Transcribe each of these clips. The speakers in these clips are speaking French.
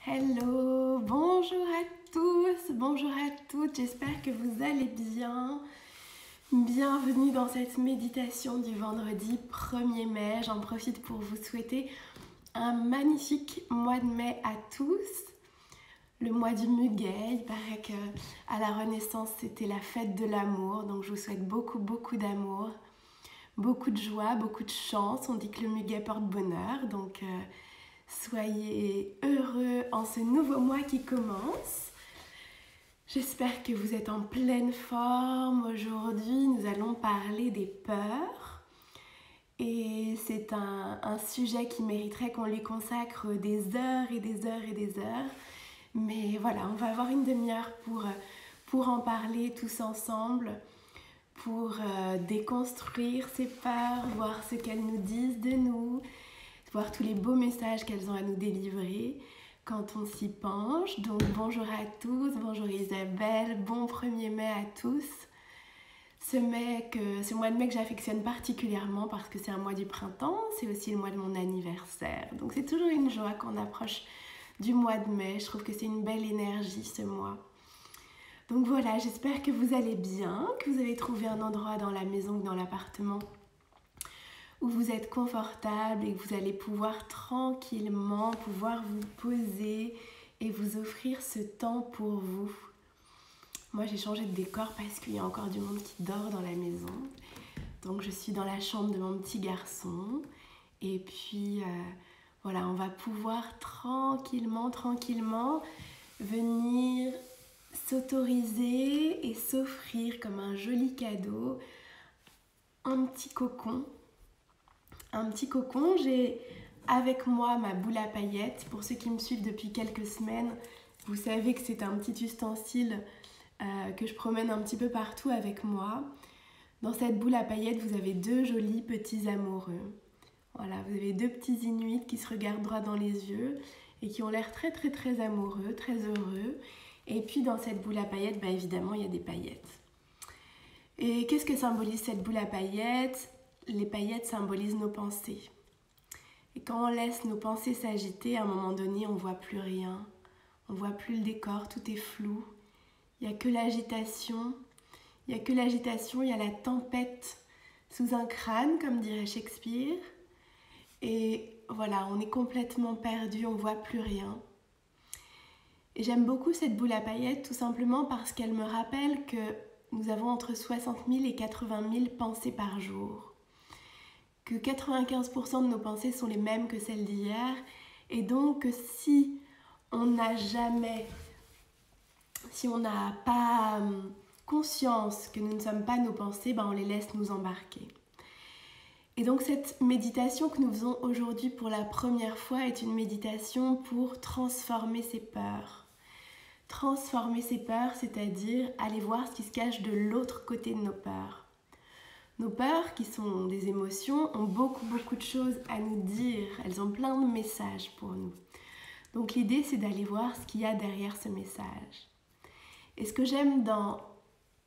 Hello, bonjour à tous, bonjour à toutes, j'espère que vous allez bien. Bienvenue dans cette méditation du vendredi 1er mai. J'en profite pour vous souhaiter un magnifique mois de mai à tous. Le mois du muguet, il paraît qu'à la Renaissance c'était la fête de l'amour, donc je vous souhaite beaucoup d'amour, beaucoup de joie, beaucoup de chance. On dit que le muguet porte bonheur, donc soyez heureux en ce nouveau mois qui commence. J'espère que vous êtes en pleine forme. Aujourd'hui, nous allons parler des peurs. Et c'est un sujet qui mériterait qu'on lui consacre des heures et des heures et des heures. Mais voilà, on va avoir une demi-heure pour en parler tous ensemble, pour déconstruire ces peurs, voir ce qu'elles nous disent de nous, voir tous les beaux messages qu'elles ont à nous délivrer quand on s'y penche. Donc bonjour à tous, bonjour Isabelle, bon 1er mai à tous. Ce mois de mai que j'affectionne particulièrement parce que c'est un mois du printemps, c'est aussi le mois de mon anniversaire. Donc c'est toujours une joie qu'on approche du mois de mai, je trouve que c'est une belle énergie ce mois. Donc voilà, j'espère que vous allez bien, que vous avez trouvé un endroit dans la maison ou dans l'appartement où vous êtes confortable et que vous allez pouvoir tranquillement pouvoir vous poser et vous offrir ce temps pour vous. Moi, j'ai changé de décor parce qu'il y a encore du monde qui dort dans la maison. Donc, je suis dans la chambre de mon petit garçon. Et puis, voilà, on va pouvoir tranquillement venir s'autoriser et s'offrir comme un joli cadeau un petit cocon. J'ai avec moi ma boule à paillettes. Pour ceux qui me suivent depuis quelques semaines, vous savez que c'est un petit ustensile que je promène un petit peu partout avec moi. Dans cette boule à paillettes, vous avez deux jolis petits amoureux. Voilà, vous avez deux petits Inuits qui se regardent droit dans les yeux et qui ont l'air très amoureux, très heureux. Et puis dans cette boule à paillettes, évidemment, il y a des paillettes. Et qu'est-ce que symbolise cette boule à paillettes ? Les paillettes symbolisent nos pensées. Et quand on laisse nos pensées s'agiter, à un moment donné, on ne voit plus rien. On ne voit plus le décor, tout est flou. Il n'y a que l'agitation. Il y a la tempête sous un crâne, comme dirait Shakespeare. Et voilà, on est complètement perdu, on ne voit plus rien. Et j'aime beaucoup cette boule à paillettes, tout simplement parce qu'elle me rappelle que nous avons entre 60 000 et 80 000 pensées par jour. Que 95% de nos pensées sont les mêmes que celles d'hier, et donc si on n'a pas conscience que nous ne sommes pas nos pensées, on les laisse nous embarquer. Et donc cette méditation que nous faisons aujourd'hui pour la première fois est une méditation pour transformer ces peurs. Transformer ces peurs, c'est-à-dire aller voir ce qui se cache de l'autre côté de nos peurs. Nos peurs, qui sont des émotions, ont beaucoup de choses à nous dire. Elles ont plein de messages pour nous. Donc l'idée, c'est d'aller voir ce qu'il y a derrière ce message. Et ce que j'aime dans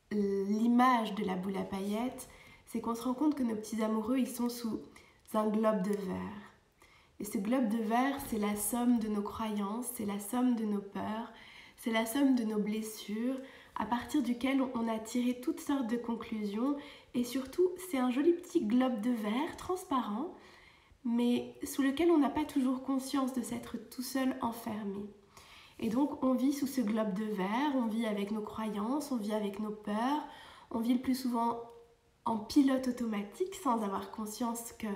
l'image de la boule à paillettes, c'est qu'on se rend compte que nos petits amoureux, ils sont sous un globe de verre. Et ce globe de verre, c'est la somme de nos croyances, c'est la somme de nos peurs, c'est la somme de nos blessures, à partir duquel on a tiré toutes sortes de conclusions. Et surtout, c'est un joli petit globe de verre transparent, mais sous lequel on n'a pas toujours conscience de s'être tout seul enfermé. Et donc, on vit sous ce globe de verre, on vit avec nos croyances, on vit avec nos peurs, on vit le plus souvent en pilote automatique sans avoir conscience que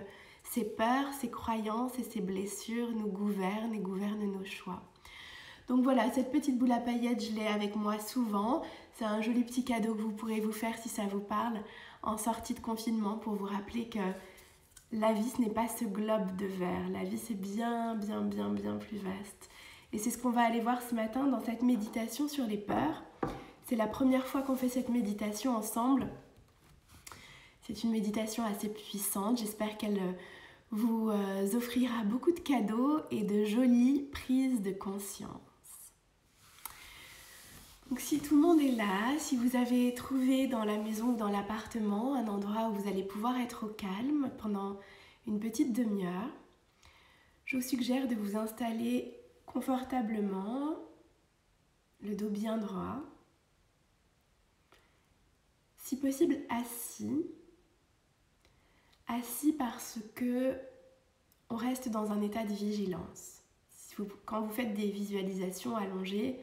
ces peurs, ces croyances et ces blessures nous gouvernent et gouvernent nos choix. Donc voilà, cette petite boule à paillettes, je l'ai avec moi souvent. C'est un joli petit cadeau que vous pourrez vous faire si ça vous parle en sortie de confinement pour vous rappeler que la vie, ce n'est pas ce globe de verre. La vie, c'est bien plus vaste. Et c'est ce qu'on va aller voir ce matin dans cette méditation sur les peurs. C'est la première fois qu'on fait cette méditation ensemble. C'est une méditation assez puissante. J'espère qu'elle vous offrira beaucoup de cadeaux et de jolies prises de conscience. Donc si tout le monde est là, si vous avez trouvé dans la maison ou dans l'appartement un endroit où vous allez pouvoir être au calme pendant une petite demi-heure, je vous suggère de vous installer confortablement, le dos bien droit. Si possible, assis. Assis parce que on reste dans un état de vigilance. Quand vous faites des visualisations allongées,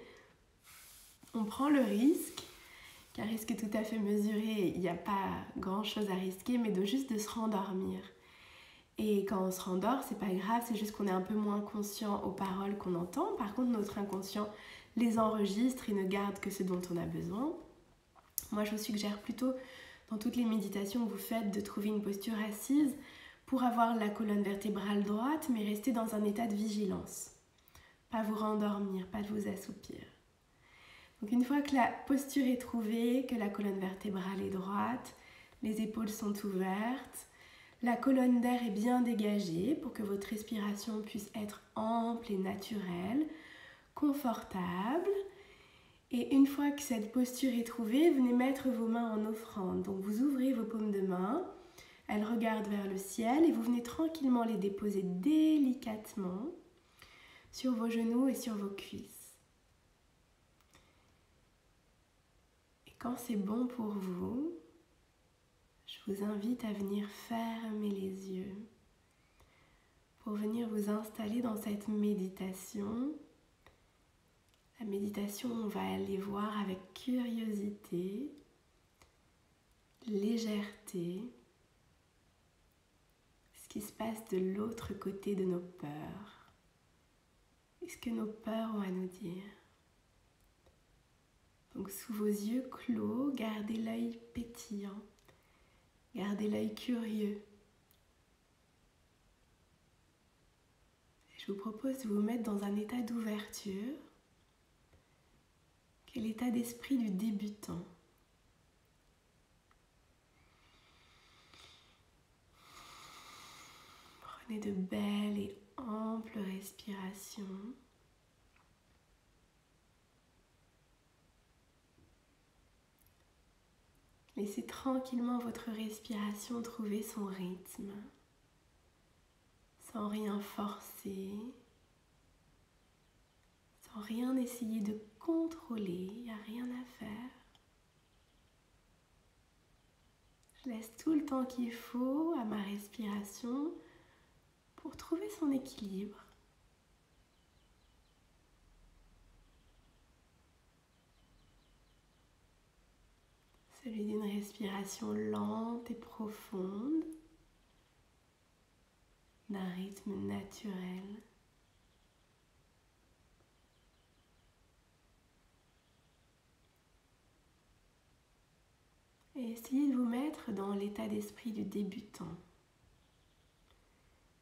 on prend le risque, qu'un risque tout à fait mesuré, il n'y a pas grand-chose à risquer, mais juste de se rendormir. Et quand on se rendort, c'est pas grave, c'est juste qu'on est un peu moins conscient aux paroles qu'on entend. Par contre, notre inconscient les enregistre et ne garde que ce dont on a besoin. Moi, je vous suggère plutôt, dans toutes les méditations que vous faites, de trouver une posture assise pour avoir la colonne vertébrale droite, mais rester dans un état de vigilance. Pas vous rendormir, pas de vous assoupir. Donc une fois que la posture est trouvée, que la colonne vertébrale est droite, les épaules sont ouvertes, la colonne d'air est bien dégagée pour que votre respiration puisse être ample et naturelle, confortable. Et une fois que cette posture est trouvée, venez mettre vos mains en offrande. Donc vous ouvrez vos paumes de main, elles regardent vers le ciel et vous venez tranquillement les déposer délicatement sur vos genoux et sur vos cuisses. Et quand c'est bon pour vous, je vous invite à venir fermer les yeux pour venir vous installer dans cette méditation. La méditation, on va aller voir avec curiosité, légèreté, ce qui se passe de l'autre côté de nos peurs. Et ce que nos peurs ont à nous dire. Donc sous vos yeux clos, gardez l'œil pétillant, gardez l'œil curieux. Et je vous propose de vous mettre dans un état d'ouverture, qui est l'état d'esprit du débutant. Prenez de belles et amples respirations. Laissez tranquillement votre respiration trouver son rythme, sans rien forcer, sans rien essayer de contrôler, il n'y a rien à faire. Je laisse tout le temps qu'il faut à ma respiration pour trouver son équilibre. Celui d'une respiration lente et profonde, d'un rythme naturel. Et essayez de vous mettre dans l'état d'esprit du débutant.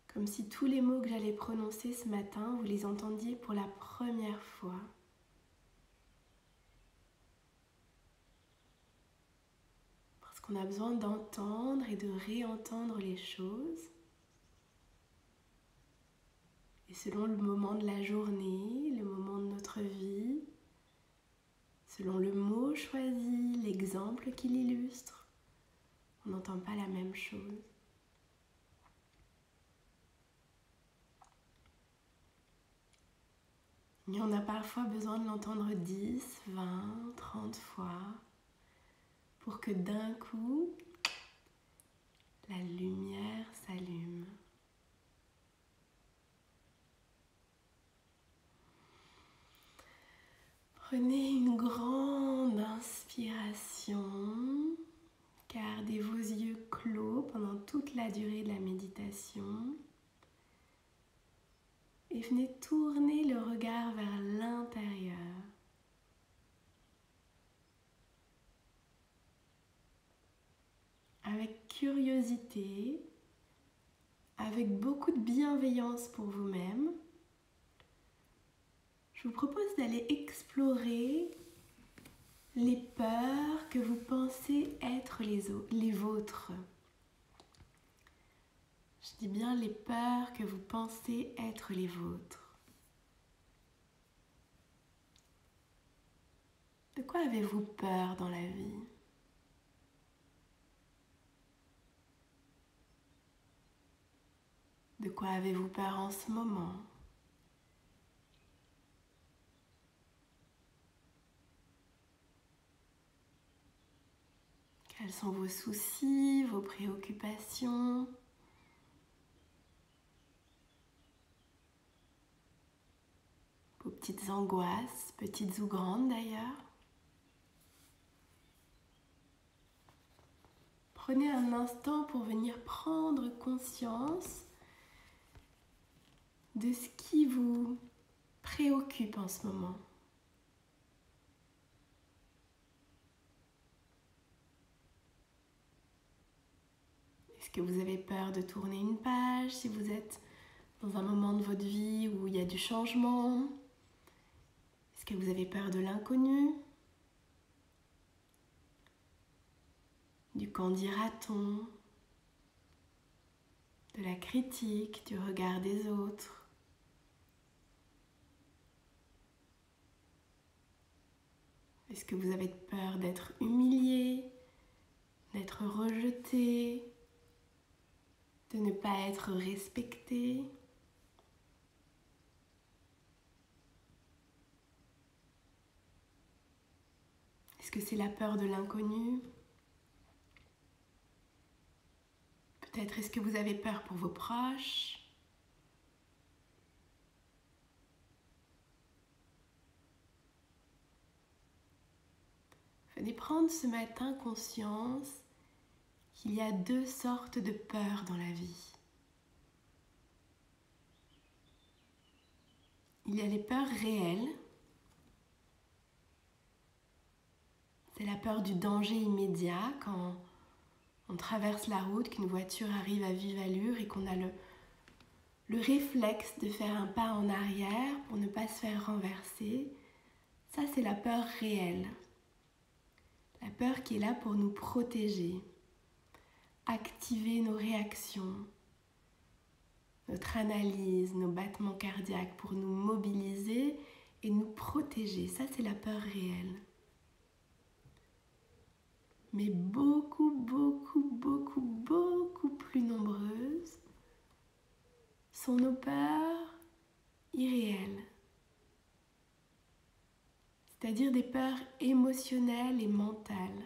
Comme si tous les mots que j'allais prononcer ce matin, vous les entendiez pour la première fois. Parce qu'on a besoin d'entendre et de réentendre les choses. Et selon le moment de la journée, le moment de notre vie, selon le mot choisi, l'exemple qui l'illustre, on n'entend pas la même chose. Et on a parfois besoin de l'entendre 10, 20, 30 fois pour que d'un coup, la lumière s'allume. Prenez une grande inspiration, gardez vos yeux clos pendant toute la durée de la méditation et venez tourner le regard vers l'intérieur. Avec curiosité, avec beaucoup de bienveillance pour vous-même, je vous propose d'aller explorer les peurs que vous pensez être les vôtres. Je dis bien les peurs que vous pensez être les vôtres. De quoi avez-vous peur dans la vie ? De quoi avez-vous peur en ce moment ? Quels sont vos soucis, vos préoccupations? Vos petites angoisses, petites ou grandes d'ailleurs. Prenez un instant pour venir prendre conscience de ce qui vous préoccupe en ce moment. Est-ce que vous avez peur de tourner une page si vous êtes dans un moment de votre vie où il y a du changement? Est-ce que vous avez peur de l'inconnu? Du qu'en dira-t-on? De la critique, du regard des autres? Est-ce que vous avez peur d'être humilié, d'être rejeté, de ne pas être respecté? Est-ce que c'est la peur de l'inconnu? Peut-être est-ce que vous avez peur pour vos proches? Venez prendre ce matin conscience qu'il y a deux sortes de peurs dans la vie. Il y a les peurs réelles. C'est la peur du danger immédiat quand on traverse la route, qu'une voiture arrive à vive allure et qu'on a le réflexe de faire un pas en arrière pour ne pas se faire renverser. Ça, c'est la peur réelle. La peur qui est là pour nous protéger, activer nos réactions, notre analyse, nos battements cardiaques pour nous mobiliser et nous protéger. Ça, c'est la peur réelle. Mais beaucoup, beaucoup, beaucoup, beaucoup plus nombreuses sont nos peurs irréelles. C'est-à-dire des peurs émotionnelles et mentales.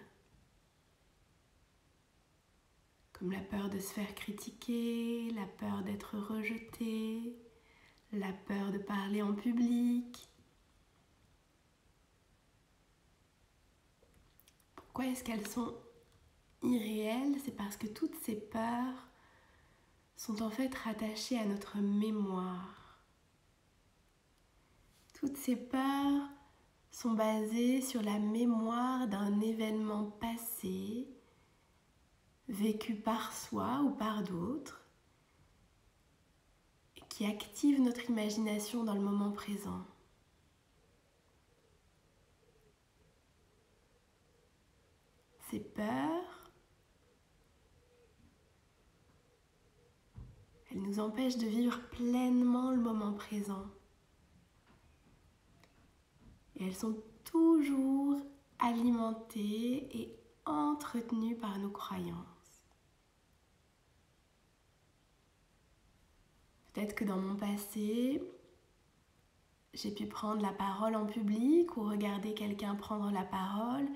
Comme la peur de se faire critiquer, la peur d'être rejeté, la peur de parler en public. Pourquoi est-ce qu'elles sont irréelles? C'est parce que toutes ces peurs sont en fait rattachées à notre mémoire. Toutes ces peurs sont basées sur la mémoire d'un événement passé, vécu par soi ou par d'autres, et qui active notre imagination dans le moment présent. Ces peurs, elles nous empêchent de vivre pleinement le moment présent. Et elles sont toujours alimentées et entretenues par nos croyances. Peut-être que dans mon passé, j'ai pu prendre la parole en public ou regarder quelqu'un prendre la parole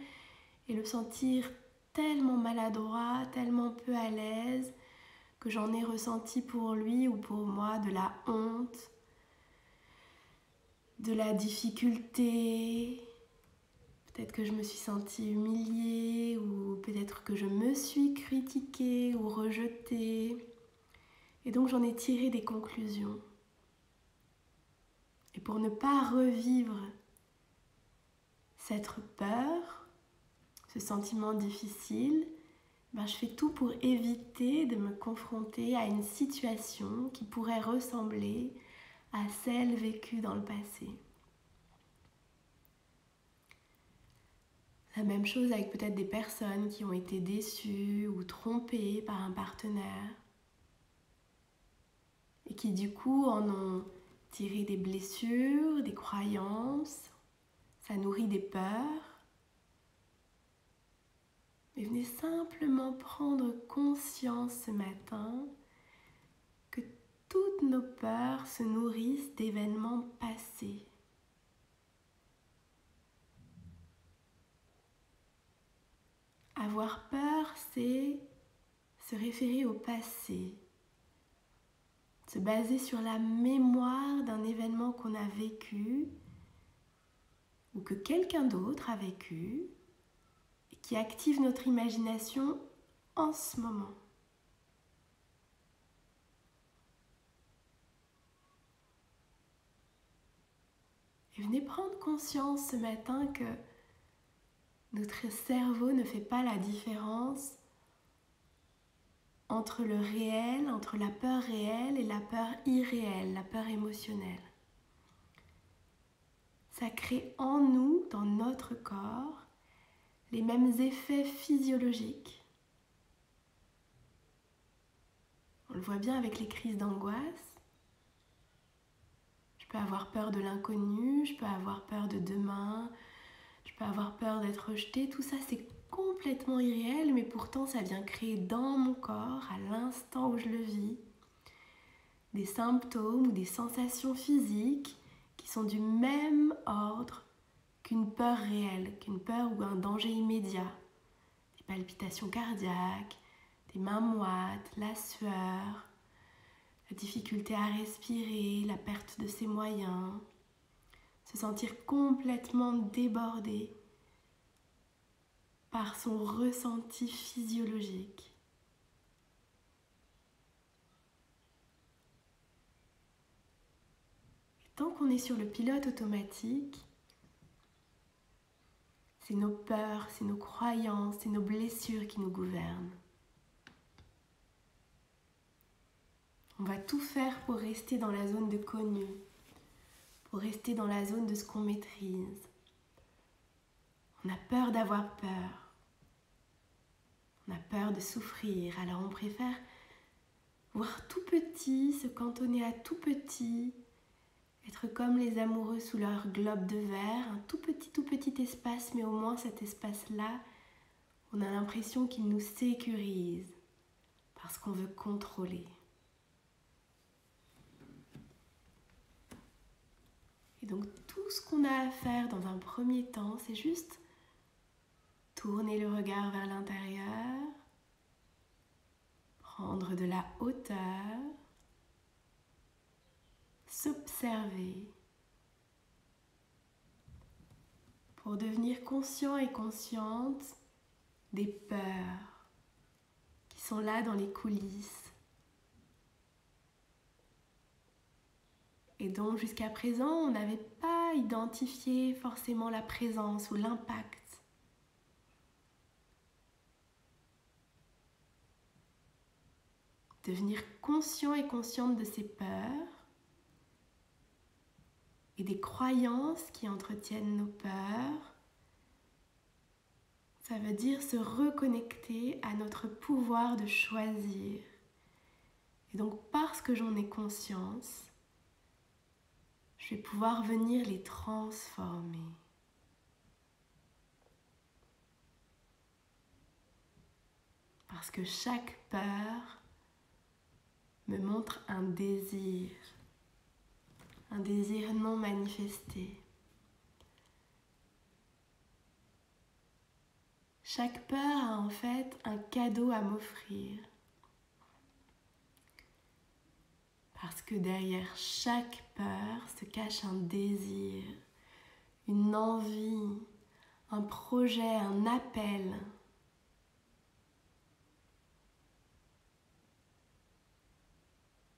et le sentir tellement maladroit, tellement peu à l'aise, que j'en ai ressenti pour lui ou pour moi de la honte, de la difficulté. Peut-être que je me suis sentie humiliée ou peut-être que je me suis critiquée ou rejetée. Et donc j'en ai tiré des conclusions. Et pour ne pas revivre cette peur, ce sentiment difficile, je fais tout pour éviter de me confronter à une situation qui pourrait ressembler à celle vécue dans le passé. La même chose avec peut-être des personnes qui ont été déçues ou trompées par un partenaire et qui du coup en ont tiré des blessures, des croyances, ça nourrit des peurs. Mais venez simplement prendre conscience ce matin que toutes nos peurs se nourrissent d'événements passés. Avoir peur, c'est se référer au passé, se baser sur la mémoire d'un événement qu'on a vécu ou que quelqu'un d'autre a vécu et qui active notre imagination en ce moment. Et venez prendre conscience ce matin que notre cerveau ne fait pas la différence entre le réel, entre la peur réelle et la peur irréelle, la peur émotionnelle. Ça crée en nous, dans notre corps, les mêmes effets physiologiques. On le voit bien avec les crises d'angoisse. Je peux avoir peur de l'inconnu, je peux avoir peur de demain, je peux avoir peur d'être rejetée. Tout ça, c'est complètement irréel, mais pourtant, ça vient créer dans mon corps, à l'instant où je le vis, des symptômes ou des sensations physiques qui sont du même ordre qu'une peur réelle, qu'une peur ou un danger immédiat. Des palpitations cardiaques, des mains moites, la sueur, la difficulté à respirer, la perte de ses moyens, se sentir complètement débordé par son ressenti physiologique. Et tant qu'on est sur le pilote automatique, c'est nos peurs, c'est nos croyances, c'est nos blessures qui nous gouvernent. On va tout faire pour rester dans la zone de connu, pour rester dans la zone de ce qu'on maîtrise. On a peur d'avoir peur. On a peur de souffrir, alors on préfère voir tout petit, se cantonner à tout petit, être comme les amoureux sous leur globe de verre, un tout petit espace, mais au moins cet espace-là, on a l'impression qu'il nous sécurise parce qu'on veut contrôler. Et donc tout ce qu'on a à faire dans un premier temps, c'est juste tourner le regard vers l'intérieur, prendre de la hauteur, s'observer pour devenir conscient et consciente des peurs qui sont là dans les coulisses et dont jusqu'à présent on n'avait pas identifié forcément la présence ou l'impact. Devenir conscient et consciente de ces peurs et des croyances qui entretiennent nos peurs, ça veut dire se reconnecter à notre pouvoir de choisir. Et donc parce que j'en ai conscience, je vais pouvoir venir les transformer. Parce que chaque peur me montre un désir non manifesté. Chaque peur a en fait un cadeau à m'offrir. Parce que derrière chaque peur se cache un désir, une envie, un projet, un appel.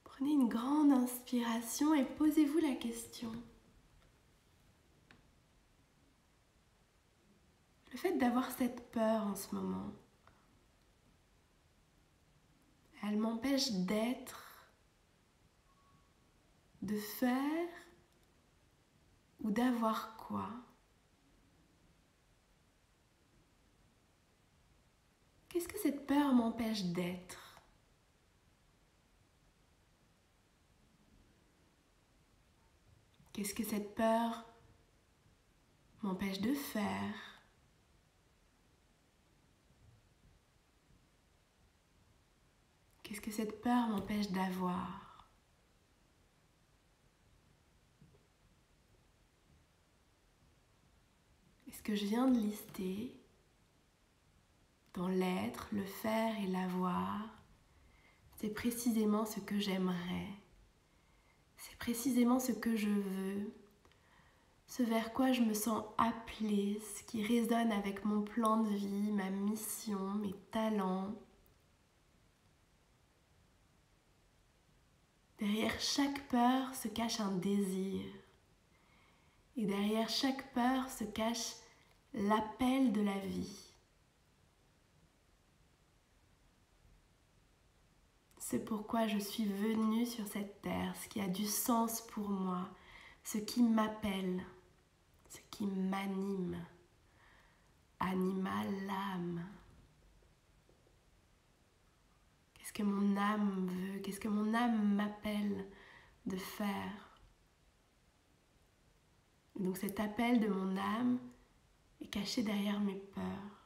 Prenez une grande inspiration et posez-vous la question. Le fait d'avoir cette peur en ce moment, elle m'empêche d'être, de faire ou d'avoir quoi? Qu'est-ce que cette peur m'empêche d'être? Qu'est-ce que cette peur m'empêche de faire? Qu'est-ce que cette peur m'empêche d'avoir? Et ce que je viens de lister dans l'être, le faire et l'avoir, c'est précisément ce que j'aimerais. C'est précisément ce que je veux, ce vers quoi je me sens appelée, ce qui résonne avec mon plan de vie, ma mission, mes talents. Derrière chaque peur se cache un désir. Et derrière chaque peur se cache l'appel de la vie. C'est pourquoi je suis venue sur cette terre, ce qui a du sens pour moi, ce qui m'appelle, ce qui m'anime, anima l'âme. Qu'est-ce que mon âme veut? Qu'est-ce que mon âme m'appelle de faire? Et donc cet appel de mon âme est caché derrière mes peurs.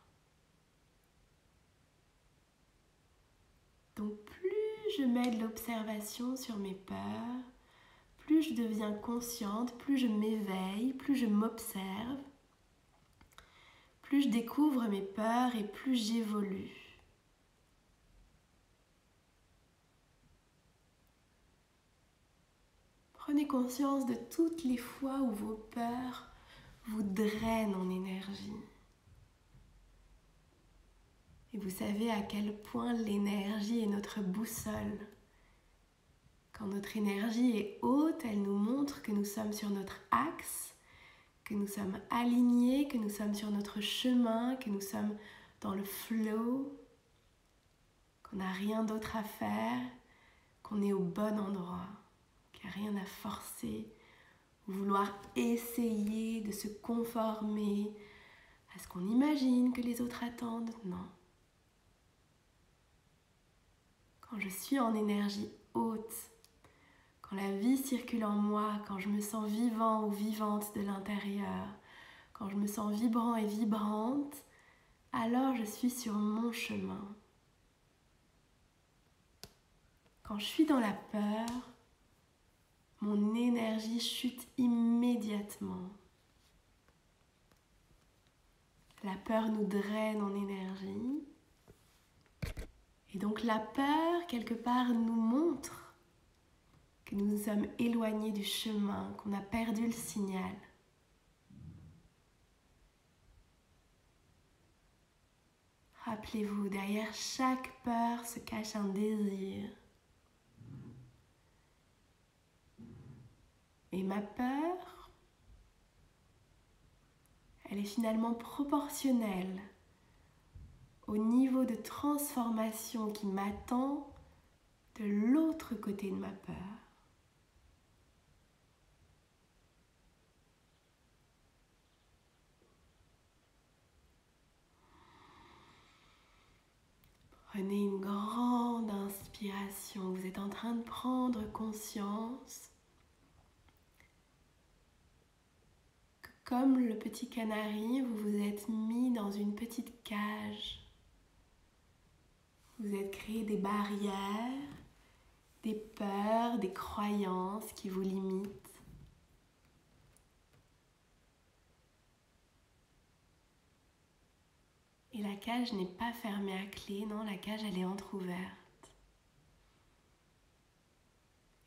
Donc plus je mets de l'observation sur mes peurs, plus je deviens consciente, plus je m'éveille, plus je m'observe, plus je découvre mes peurs et plus j'évolue. Prenez conscience de toutes les fois où vos peurs vous drainent en énergie. Et vous savez à quel point l'énergie est notre boussole. Quand notre énergie est haute, elle nous montre que nous sommes sur notre axe, que nous sommes alignés, que nous sommes sur notre chemin, que nous sommes dans le flow, qu'on n'a rien d'autre à faire, qu'on est au bon endroit, qu'il n'y a rien à forcer ou vouloir essayer de se conformer à ce qu'on imagine que les autres attendent. Non. Quand je suis en énergie haute, quand la vie circule en moi, quand je me sens vivant ou vivante de l'intérieur, quand je me sens vibrant et vibrante, alors je suis sur mon chemin. Quand je suis dans la peur, mon énergie chute immédiatement. La peur nous draine en énergie. Et donc la peur, quelque part, nous montre que nous nous sommes éloignés du chemin, qu'on a perdu le signal. Rappelez-vous, derrière chaque peur se cache un désir. Et ma peur, elle est finalement proportionnelle au niveau de transformation qui m'attend de l'autre côté de ma peur. Prenez une grande inspiration. Vous êtes en train de prendre conscience que comme le petit canari, vous vous êtes mis dans une petite cage. Vous êtes créé des barrières, des peurs, des croyances qui vous limitent. Et la cage n'est pas fermée à clé, non, la cage elle est entrouverte.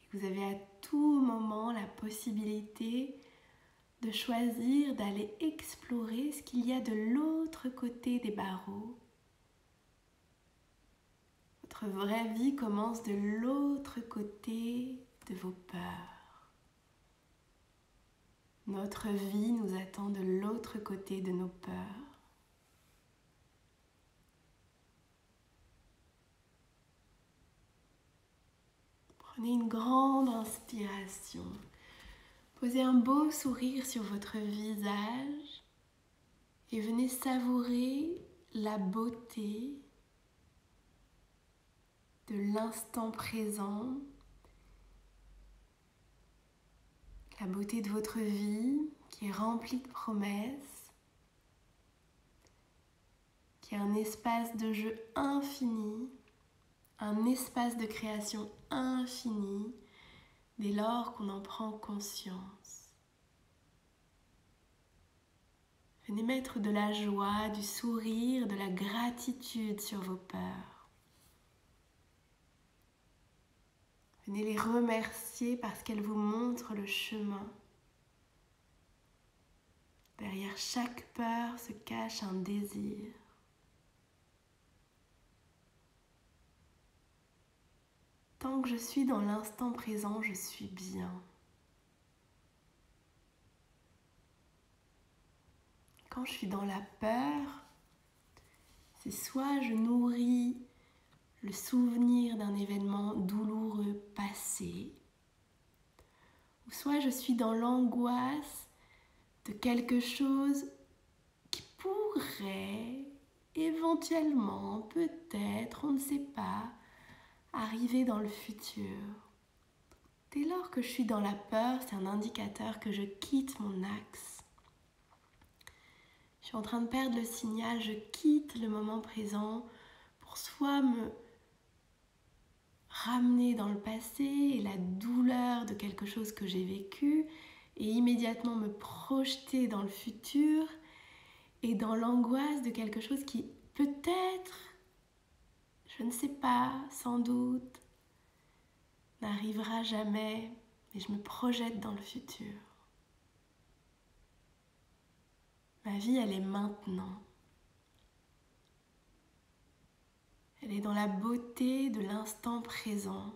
Et vous avez à tout moment la possibilité de choisir d'aller explorer ce qu'il y a de l'autre côté des barreaux. Votre vraie vie commence de l'autre côté de vos peurs. Notre vie nous attend de l'autre côté de nos peurs. Prenez une grande inspiration. Posez un beau sourire sur votre visage et venez savourer la beauté de l'instant présent, la beauté de votre vie qui est remplie de promesses, qui est un espace de jeu infini, un espace de création infini, dès lors qu'on en prend conscience. Venez mettre de la joie, du sourire, de la gratitude sur vos peurs. Venez les remercier parce qu'elles vous montrent le chemin. Derrière chaque peur se cache un désir. Tant que je suis dans l'instant présent, je suis bien. Quand je suis dans la peur, c'est soit je nourris le souvenir d'un événement douloureux passé, ou soit je suis dans l'angoisse de quelque chose qui pourrait éventuellement, peut-être, on ne sait pas, arriver dans le futur. Dès lors que je suis dans la peur, c'est un indicateur que je quitte mon axe. Je suis en train de perdre le signal, je quitte le moment présent pour soit me ramener dans le passé et la douleur de quelque chose que j'ai vécu et immédiatement me projeter dans le futur et dans l'angoisse de quelque chose qui peut-être, je ne sais pas, sans doute, n'arrivera jamais, mais je me projette dans le futur. Ma vie, elle est maintenant. Elle est dans la beauté de l'instant présent.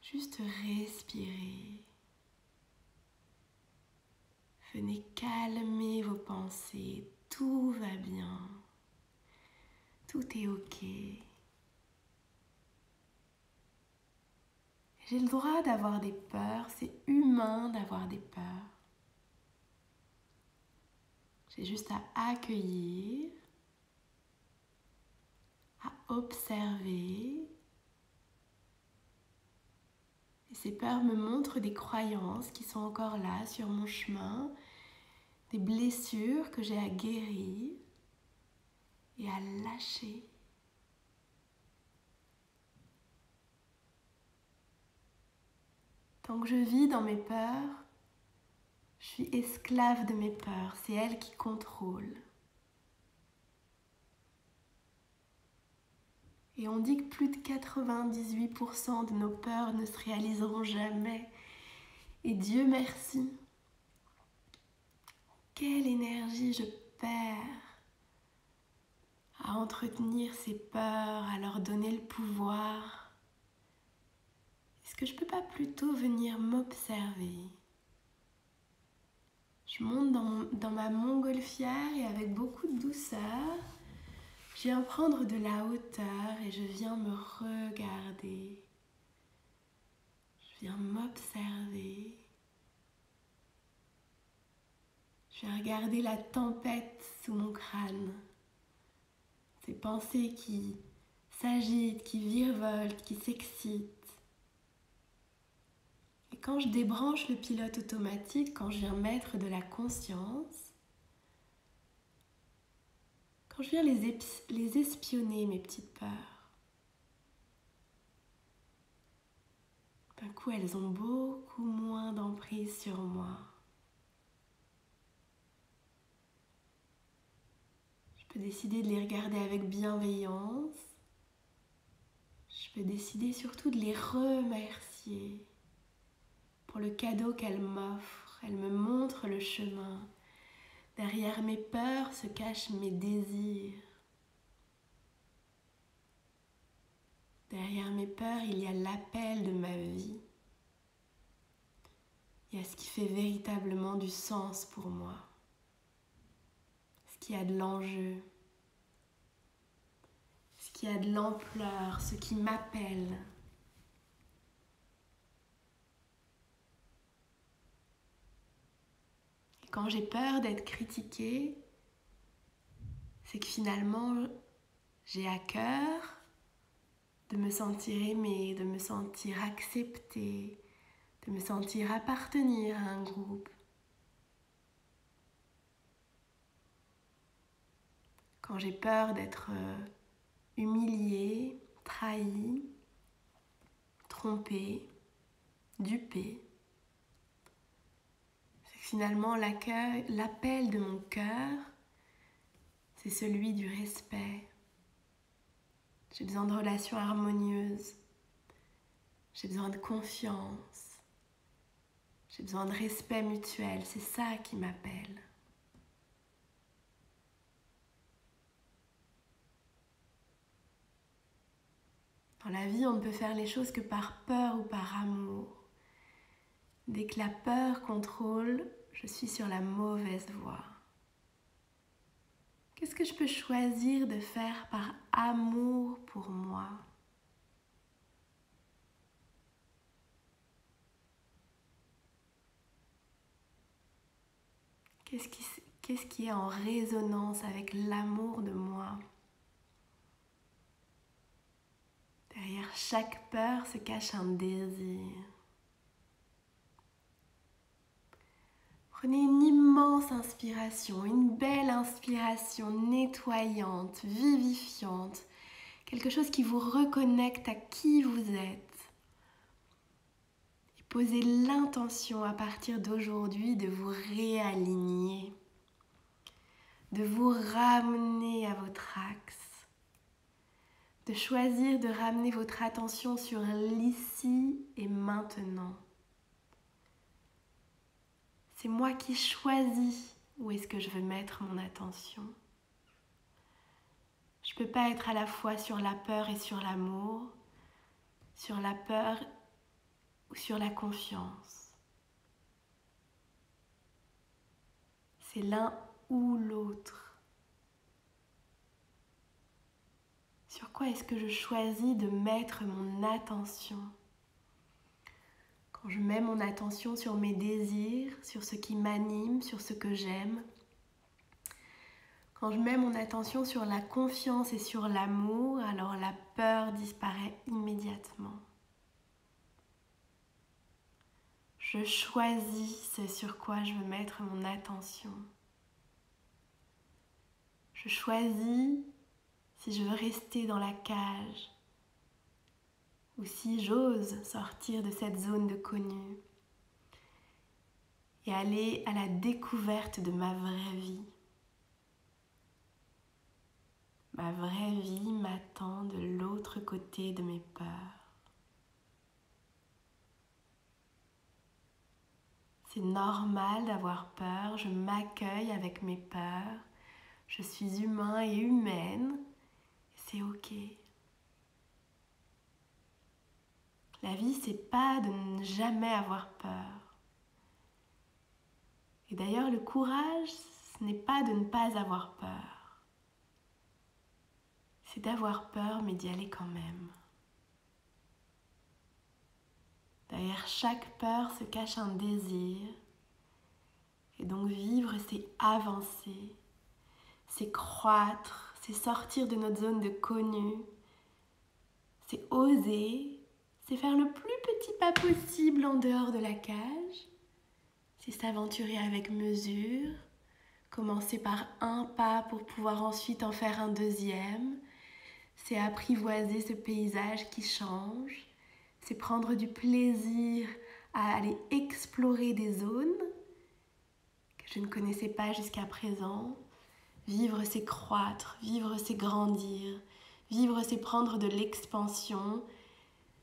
Juste respirer. Venez calmer vos pensées. Tout va bien. Tout est ok. J'ai le droit d'avoir des peurs. C'est humain d'avoir des peurs. J'ai juste à accueillir, à observer. Et ces peurs me montrent des croyances qui sont encore là sur mon chemin, des blessures que j'ai à guérir et à lâcher. Tant que je vis dans mes peurs, je suis esclave de mes peurs, c'est elles qui contrôlent. Et on dit que plus de 98% de nos peurs ne se réaliseront jamais. Et Dieu merci. Quelle énergie je perds à entretenir ces peurs, à leur donner le pouvoir. Est-ce que je ne peux pas plutôt venir m'observer ? Je monte dans ma montgolfière et avec beaucoup de douceur, je viens prendre de la hauteur et je viens me regarder. Je viens m'observer. Je viens regarder la tempête sous mon crâne. Ces pensées qui s'agitent, qui virevoltent, qui s'excitent. Et quand je débranche le pilote automatique, quand je viens mettre de la conscience, quand je viens les espionner, mes petites peurs, d'un coup, elles ont beaucoup moins d'emprise sur moi. Je peux décider de les regarder avec bienveillance. Je peux décider surtout de les remercier pour le cadeau qu'elles m'offrent. Elles me montrent le chemin. Derrière mes peurs se cachent mes désirs. Derrière mes peurs, il y a l'appel de ma vie. Il y a ce qui fait véritablement du sens pour moi. Ce qui a de l'enjeu. Ce qui a de l'ampleur, ce qui m'appelle. Et quand j'ai peur d'être critiquée, c'est que finalement, j'ai à cœur de me sentir aimée, de me sentir acceptée, de me sentir appartenir à un groupe. Quand j'ai peur d'être humiliée, trahie, trompée, dupée, Finalement, l'appel de mon cœur, c'est celui du respect. J'ai besoin de relations harmonieuses. J'ai besoin de confiance. J'ai besoin de respect mutuel. C'est ça qui m'appelle. Dans la vie, on ne peut faire les choses que par peur ou par amour. Dès que la peur contrôle, je suis sur la mauvaise voie. Qu'est-ce que je peux choisir de faire par amour pour moi ? Qu'est-ce qui est en résonance avec l'amour de moi ? Derrière chaque peur se cache un désir. Prenez une immense inspiration, une belle inspiration nettoyante, vivifiante, quelque chose qui vous reconnecte à qui vous êtes. Et posez l'intention à partir d'aujourd'hui de vous réaligner, de vous ramener à votre axe. De choisir de ramener votre attention sur l'ici et maintenant. C'est moi qui choisis où est-ce que je veux mettre mon attention. Je ne peux pas être à la fois sur la peur et sur l'amour, sur la peur ou sur la confiance. C'est l'un ou l'autre. Sur quoi est-ce que je choisis de mettre mon attention ? Quand je mets mon attention sur mes désirs, sur ce qui m'anime, sur ce que j'aime, quand je mets mon attention sur la confiance et sur l'amour, alors la peur disparaît immédiatement. Je choisis ce sur quoi je veux mettre mon attention. Je choisis si je veux rester dans la cage ou si j'ose sortir de cette zone de connu et aller à la découverte de ma vraie vie. Ma vraie vie m'attend de l'autre côté de mes peurs. C'est normal d'avoir peur, je m'accueille avec mes peurs, je suis humain et humaine, et c'est ok. La vie, c'est pas de ne jamais avoir peur. Et d'ailleurs, le courage, ce n'est pas de ne pas avoir peur. C'est d'avoir peur, mais d'y aller quand même. Derrière chaque peur se cache un désir. Et donc vivre, c'est avancer, c'est croître, c'est sortir de notre zone de connu, c'est oser, c'est faire le plus petit pas possible en dehors de la cage, c'est s'aventurer avec mesure, commencer par un pas pour pouvoir ensuite en faire un deuxième, c'est apprivoiser ce paysage qui change, c'est prendre du plaisir à aller explorer des zones que je ne connaissais pas jusqu'à présent. Vivre, c'est croître, vivre, c'est grandir, vivre, c'est prendre de l'expansion,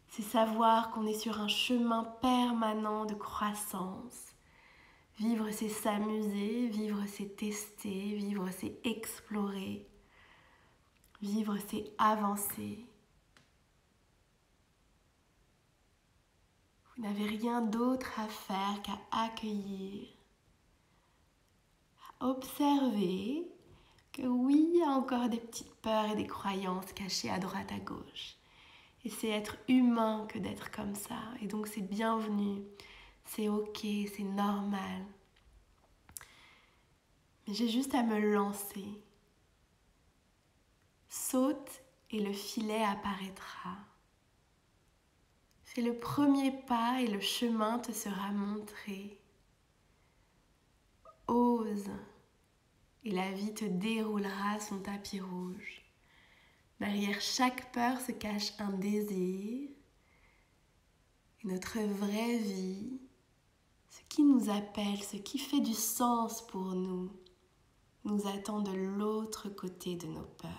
c'est savoir qu'on est sur un chemin permanent de croissance. Vivre, c'est s'amuser, vivre, c'est tester, vivre, c'est explorer, vivre, c'est avancer. Vous n'avez rien d'autre à faire qu'à accueillir, à observer que oui, il y a encore des petites peurs et des croyances cachées à droite, à gauche. Et c'est être humain que d'être comme ça. Et donc c'est bienvenu, c'est ok, c'est normal. Mais j'ai juste à me lancer. Saute et le filet apparaîtra. Fais le premier pas et le chemin te sera montré. Ose et la vie te déroulera son tapis rouge. Derrière chaque peur se cache un désir. Et notre vraie vie, Ce qui nous appelle, ce qui fait du sens pour nous attend de l'autre côté de nos peurs.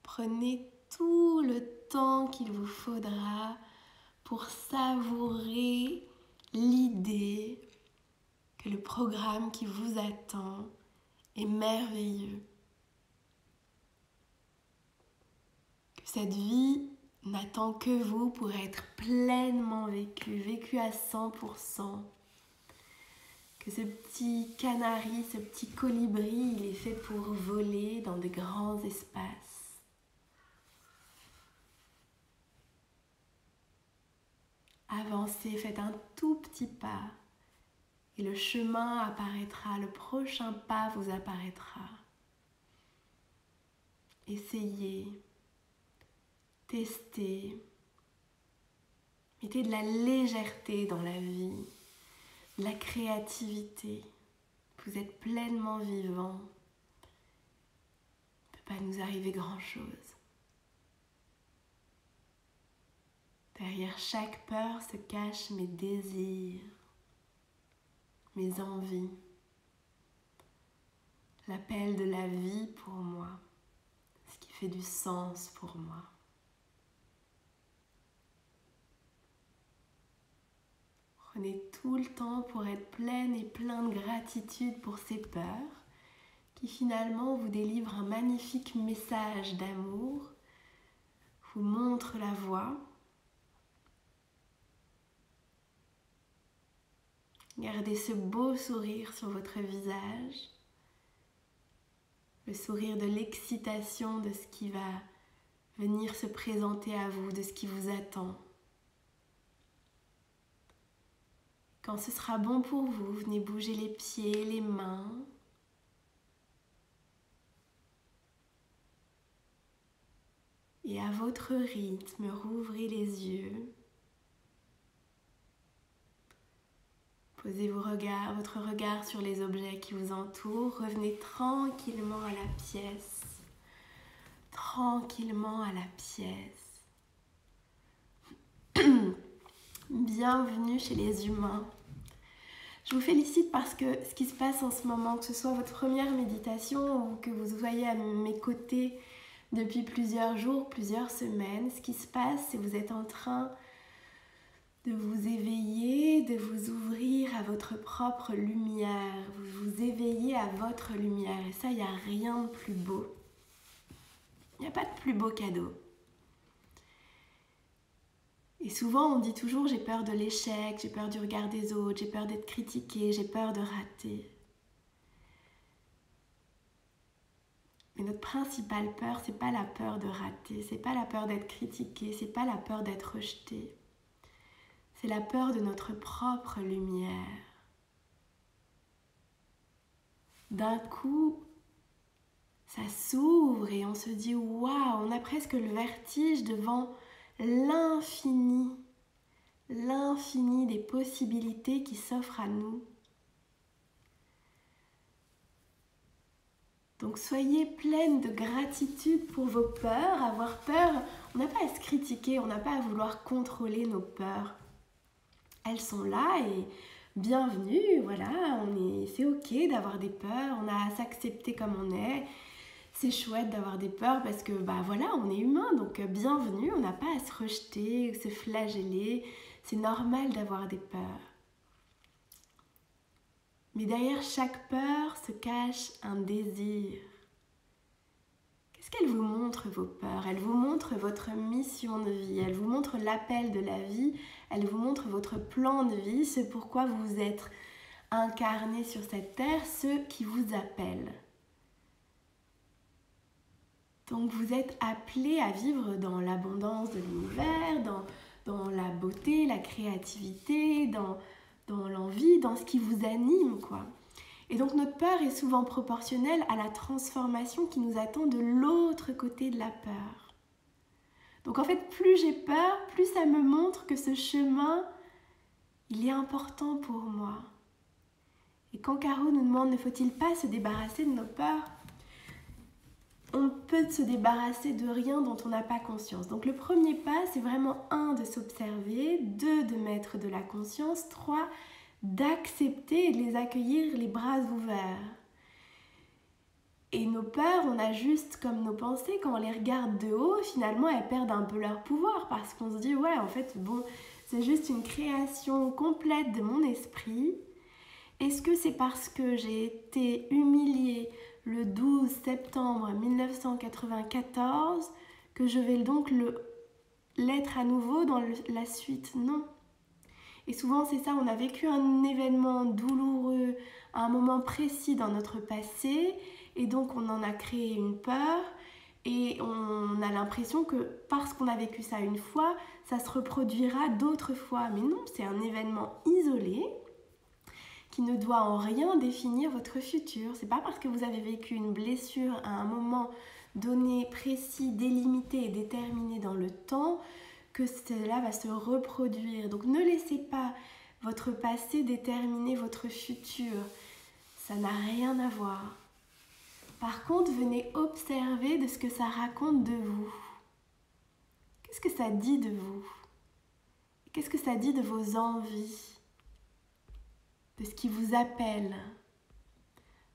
Prenez tout le temps qu'il vous faudra pour savourer l'idée que le programme qui vous attend est merveilleux. Que cette vie n'attend que vous pour être pleinement vécue à 100%. Que ce petit canari, ce petit colibri, il est fait pour voler dans de grands espaces. Avancez, faites un tout petit pas et le chemin apparaîtra, le prochain pas vous apparaîtra. Essayez, testez, mettez de la légèreté dans la vie, de la créativité. Vous êtes pleinement vivant. Il ne peut pas nous arriver grand-chose. Derrière chaque peur se cachent mes désirs, mes envies, l'appel de la vie pour moi, ce qui fait du sens pour moi. Prenez tout le temps pour être pleine et plein de gratitude pour ces peurs qui finalement vous délivrent un magnifique message d'amour, vous montrent la voie. Gardez ce beau sourire sur votre visage, le sourire de l'excitation de ce qui va venir se présenter à vous, de ce qui vous attend. Quand ce sera bon pour vous, venez bouger les pieds, les mains. Et à votre rythme, rouvrez les yeux. Posez votre regard sur les objets qui vous entourent. Revenez tranquillement à la pièce. Tranquillement à la pièce. Bienvenue chez les humains. Je vous félicite parce que ce qui se passe en ce moment, que ce soit votre première méditation ou que vous soyez à mes côtés depuis plusieurs jours, plusieurs semaines, ce qui se passe, c'est que vous êtes en train de vous éveiller, de vous ouvrir à votre propre lumière. Vous vous éveillez à votre lumière et ça, il n'y a rien de plus beau. Il n'y a pas de plus beau cadeau. Et souvent, on dit toujours « j'ai peur de l'échec, j'ai peur du regard des autres, j'ai peur d'être critiqué, j'ai peur de rater ». Mais notre principale peur, c'est pas la peur de rater, c'est pas la peur d'être critiqué, c'est pas la peur d'être rejeté. C'est la peur de notre propre lumière. D'un coup, ça s'ouvre et on se dit « waouh », on a presque le vertige devant l'infini des possibilités qui s'offrent à nous. Donc soyez pleine de gratitude pour vos peurs. Avoir peur, on n'a pas à se critiquer, on n'a pas à vouloir contrôler nos peurs. Elles sont là et bienvenue, voilà, c'est ok d'avoir des peurs, on a à s'accepter comme on est. C'est chouette d'avoir des peurs parce que voilà, on est humain, donc bienvenue, on n'a pas à se rejeter, se flageller, c'est normal d'avoir des peurs. Mais derrière chaque peur se cache un désir. Qu'est-ce qu'elles vous montrent, vos peurs? Elles vous montrent votre mission de vie, elles vous montrent l'appel de la vie, elles vous montrent votre plan de vie, ce pourquoi vous êtes incarné sur cette terre, ce qui vous appelle. Donc vous êtes appelé à vivre dans l'abondance de l'univers, dans la beauté, la créativité, dans l'envie, dans ce qui vous anime, quoi. Et donc notre peur est souvent proportionnelle à la transformation qui nous attend de l'autre côté de la peur. Donc en fait, plus j'ai peur, plus ça me montre que ce chemin, il est important pour moi. Et quand Caro nous demande, ne faut-il pas se débarrasser de nos peurs? on peut se débarrasser de rien dont on n'a pas conscience. Donc le premier pas, c'est vraiment 1, de s'observer, 2, de mettre de la conscience, 3, d'accepter et de les accueillir les bras ouverts. Et nos peurs, on a juste comme nos pensées, quand on les regarde de haut, finalement elles perdent un peu leur pouvoir parce qu'on se dit ouais, en fait, bon, c'est juste une création complète de mon esprit. Est-ce que c'est parce que j'ai été humiliée le 12 septembre 1994 que je vais donc l'être à nouveau dans la suite? Non. Et souvent c'est ça, on a vécu un événement douloureux à un moment précis dans notre passé et donc on en a créé une peur et on a l'impression que parce qu'on a vécu ça une fois, ça se reproduira d'autres fois. Mais non, c'est un événement isolé qui ne doit en rien définir votre futur. C'est pas parce que vous avez vécu une blessure à un moment donné, précis, délimité et déterminé dans le temps que cela va se reproduire. Donc ne laissez pas votre passé déterminer votre futur. Ça n'a rien à voir. Par contre, venez observer de ce que ça raconte de vous. Qu'est-ce que ça dit de vous? Qu'est-ce que ça dit de vos envies? De ce qui vous appelle?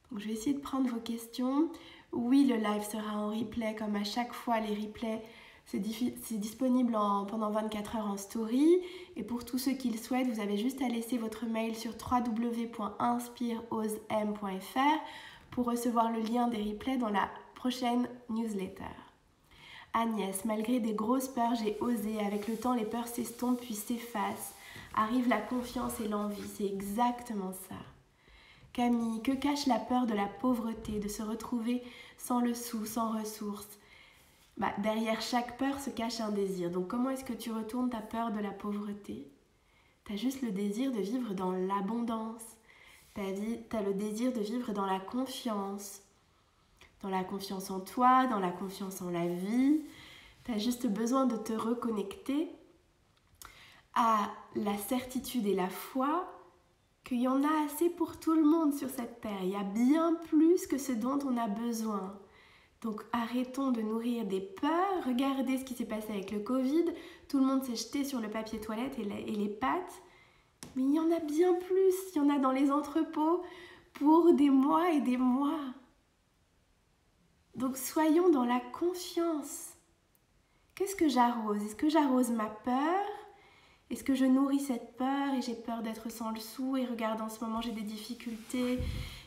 Donc, je vais essayer de prendre vos questions. Oui, le live sera en replay, comme à chaque fois, les replays, c'est disponible pendant 24 heures en story. Et pour tous ceux qui le souhaitent, vous avez juste à laisser votre mail sur www.inspireosem.fr pour recevoir le lien des replays dans la prochaine newsletter. Agnès, malgré des grosses peurs, j'ai osé. Avec le temps, les peurs s'estompent puis s'effacent. Arrive la confiance et l'envie. C'est exactement ça. Camille, que cache la peur de la pauvreté, de se retrouver sans le sou, sans ressources? Derrière chaque peur se cache un désir. Donc comment est-ce que tu retournes ta peur de la pauvreté? Tu as juste le désir de vivre dans l'abondance. Tu as le désir de vivre dans la confiance. Dans la confiance en toi, dans la confiance en la vie. Tu as juste besoin de te reconnecter à la certitude et la foi qu'il y en a assez pour tout le monde sur cette terre. Il y a bien plus que ce dont on a besoin. Donc arrêtons de nourrir des peurs. Regardez ce qui s'est passé avec le Covid. Tout le monde s'est jeté sur le papier toilette et les pâtes. Mais il y en a bien plus. Il y en a dans les entrepôts pour des mois et des mois. Donc soyons dans la confiance. Qu'est-ce que j'arrose? Est-ce que j'arrose ma peur? Est-ce que je nourris cette peur et j'ai peur d'être sans le sou et regarde en ce moment j'ai des difficultés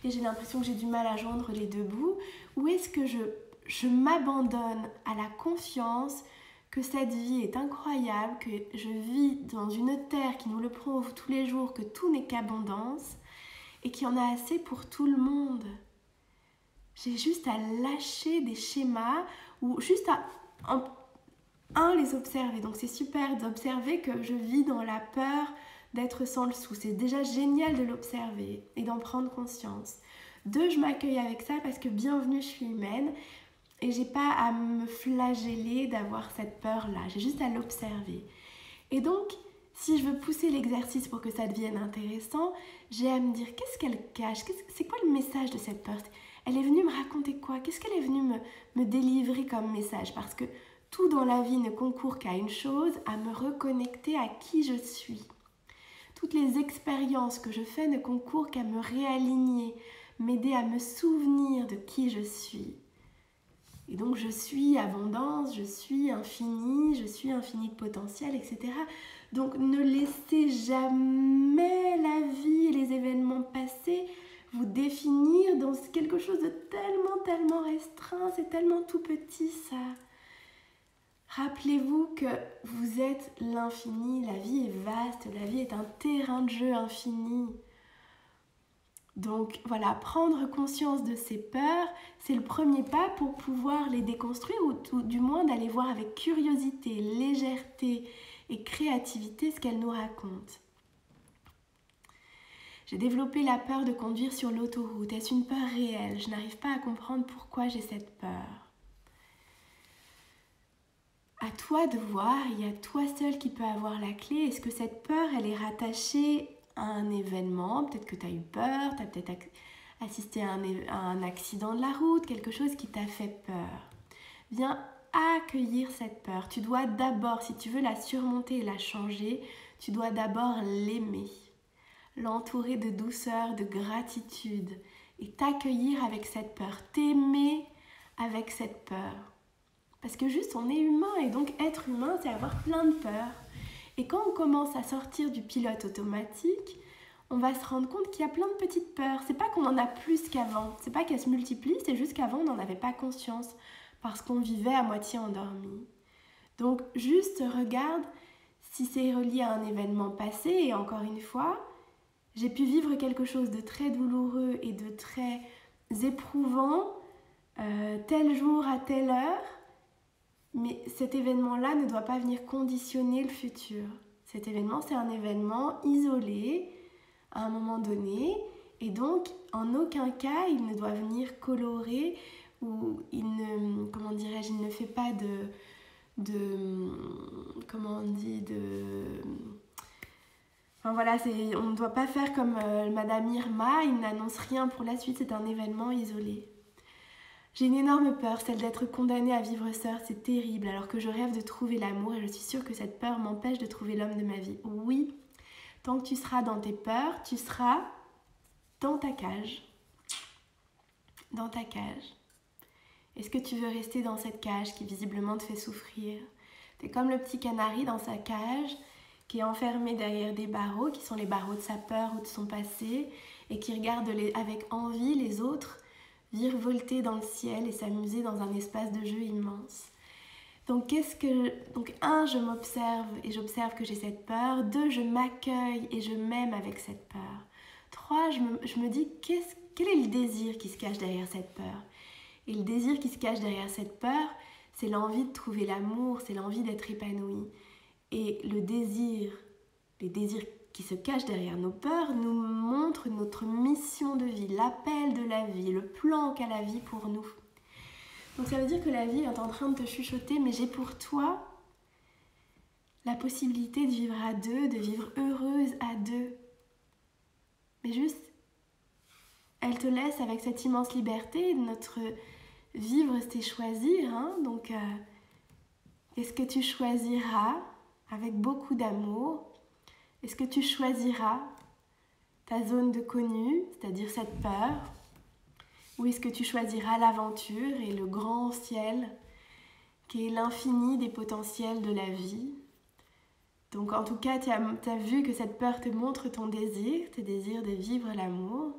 et j'ai l'impression que j'ai du mal à joindre les deux bouts? Ou est-ce que je m'abandonne à la confiance que cette vie est incroyable, que je vis dans une terre qui nous le prouve tous les jours, que tout n'est qu'abondance et qu'il y en a assez pour tout le monde? J'ai juste à lâcher des schémas ou juste à les observer. Donc c'est super d'observer que je vis dans la peur d'être sans le sou. C'est déjà génial de l'observer et d'en prendre conscience. 2, je m'accueille avec ça parce que bienvenue, je suis humaine et j'ai pas à me flageller d'avoir cette peur-là. J'ai juste à l'observer. Et donc, si je veux pousser l'exercice pour que ça devienne intéressant, j'ai à me dire qu'est-ce qu'elle cache? C'est quoi le message de cette peur? Elle est venue me raconter quoi? Qu'est-ce qu'elle est venue me délivrer comme message? Parce que tout dans la vie ne concourt qu'à une chose, à me reconnecter à qui je suis. Toutes les expériences que je fais ne concourent qu'à me réaligner, m'aider à me souvenir de qui je suis. Et donc je suis abondance, je suis infini de potentiel, etc. Donc ne laissez jamais la vie et les événements passés vous définir dans quelque chose de tellement restreint, c'est tellement tout petit ça. Rappelez-vous que vous êtes l'infini, la vie est vaste, la vie est un terrain de jeu infini. Donc voilà, prendre conscience de ces peurs, c'est le premier pas pour pouvoir les déconstruire ou tout, du moins d'aller voir avec curiosité, légèreté et créativité ce qu'elles nous racontent. J'ai développé la peur de conduire sur l'autoroute. Est-ce une peur réelle? Je n'arrive pas à comprendre pourquoi j'ai cette peur. À toi de voir, il y a toi seul qui peut avoir la clé. Est-ce que cette peur, elle est rattachée à un événement? Peut-être que tu as eu peur, tu as peut-être assisté à un accident de la route, quelque chose qui t'a fait peur. Viens accueillir cette peur. Tu dois d'abord, si tu veux la surmonter et la changer, tu dois d'abord l'aimer, l'entourer de douceur, de gratitude et t'accueillir avec cette peur, t'aimer avec cette peur. Parce que juste on est humain et donc être humain c'est avoir plein de peurs. Et quand on commence à sortir du pilote automatique, on va se rendre compte qu'il y a plein de petites peurs. C'est pas qu'on en a plus qu'avant, c'est pas qu'elles se multiplient, c'est juste qu'avant on n'en avait pas conscience parce qu'on vivait à moitié endormi. Donc juste regarde si c'est relié à un événement passé et encore une fois, j'ai pu vivre quelque chose de très douloureux et de très éprouvant tel jour à telle heure, mais cet événement-là ne doit pas venir conditionner le futur. Cet événement, c'est un événement isolé à un moment donné et donc en aucun cas il ne doit venir colorer ou il ne, comment dirais-je, il ne fait pas comment on dit, enfin voilà, on ne doit pas faire comme Madame Irma, il n'annonce rien pour la suite, c'est un événement isolé. J'ai une énorme peur, celle d'être condamnée à vivre seule, c'est terrible, alors que je rêve de trouver l'amour et je suis sûre que cette peur m'empêche de trouver l'homme de ma vie. Oui, tant que tu seras dans tes peurs, tu seras dans ta cage. Dans ta cage. Est-ce que tu veux rester dans cette cage qui visiblement te fait souffrir? T'es comme le petit canari dans sa cage qui est enfermé derrière des barreaux, qui sont les barreaux de sa peur ou de son passé, et qui regarde avec envie les autres virevolter dans le ciel et s'amuser dans un espace de jeu immense. Donc, je m'observe et j'observe que j'ai cette peur. 2, je m'accueille et je m'aime avec cette peur. 3, je me dis quel est le désir qui se cache derrière cette peur? Et le désir qui se cache derrière cette peur, c'est l'envie de trouver l'amour, c'est l'envie d'être épanoui. Et les désirs qui se cachent derrière nos peurs nous montrent notre mission de vie, l'appel de la vie, le plan qu'a la vie pour nous. Donc ça veut dire que la vie est en train de te chuchoter, mais j'ai pour toi la possibilité de vivre à 2, de vivre heureuse à 2. Mais juste, elle te laisse avec cette immense liberté. Notre vivre, c'est choisir. Donc, est-ce que tu choisiras avec beaucoup d'amour? Est-ce que tu choisiras ta zone de connu, c'est-à-dire cette peur? Ou est-ce que tu choisiras l'aventure et le grand ciel qui est l'infini des potentiels de la vie? Donc en tout cas, tu as vu que cette peur te montre ton désir, tes désirs de vivre l'amour.